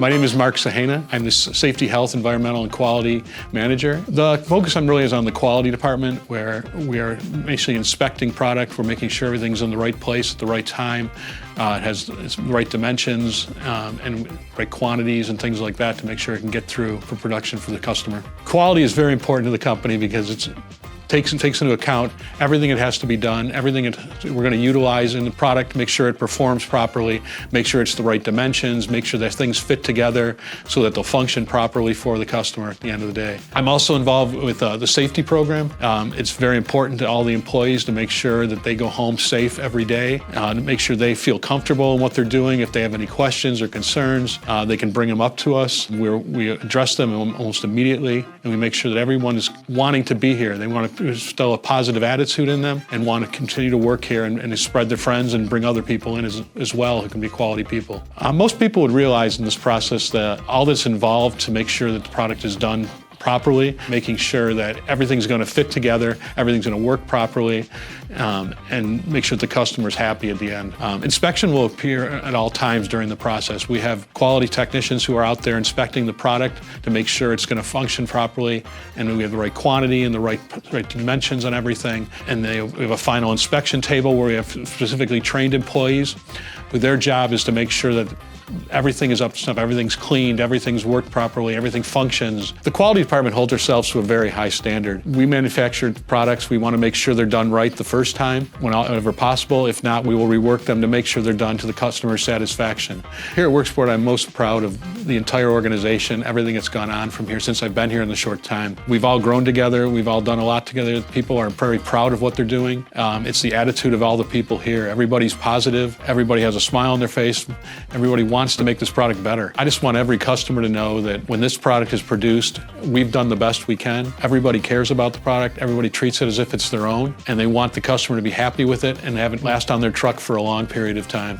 My name is Mark Sahana. I'm the Safety, Health, Environmental, and Quality Manager. The focus really is on the quality department, where we are basically inspecting product. We're making sure everything's in the right place at the right time. It has the right dimensions and right quantities and things like that to make sure it can get through for production for the customer. Quality is very important to the company because it takes into account everything that has to be done, everything we're going to utilize in the product, make sure it performs properly, make sure it's the right dimensions, make sure that things fit together so that they'll function properly for the customer at the end of the day. I'm also involved with the safety program. It's very important to all the employees to make sure that they go home safe every day, to make sure they feel comfortable in what they're doing. If they have any questions or concerns, they can bring them up to us. We address them almost immediately, and we make sure that everyone is wanting to be here. They want to instill a positive attitude in them and want to continue to work here and spread their friends and bring other people in as well who can be quality people. Most people would realize in this process that all that's involved to make sure that the product is done properly, making sure that everything's going to fit together, everything's going to work properly, and make sure that the customer's happy at the end. Inspection will appear at all times during the process. We have quality technicians who are out there inspecting the product to make sure it's going to function properly, and we have the right quantity and the right dimensions on everything. And we have a final inspection table where we have specifically trained employees, who their job is to make sure that everything is up to snuff, everything's cleaned, everything's worked properly, everything functions. The quality department holds ourselves to a very high standard. We manufacture products, we want to make sure they're done right the first time, whenever possible. If not, we will rework them to make sure they're done to the customer's satisfaction. Here at Worksport, I'm most proud of the entire organization, everything that's gone on from here since I've been here in the short time. We've all grown together, we've all done a lot together. People are very proud of what they're doing. It's the attitude of all the people here. Everybody's positive, everybody has a smile on their face, everybody wants to make this product better. I just want every customer to know that when this product is produced, we've done the best we can. Everybody cares about the product, everybody treats it as if it's their own, and they want the customer to be happy with it and have it last on their truck for a long period of time.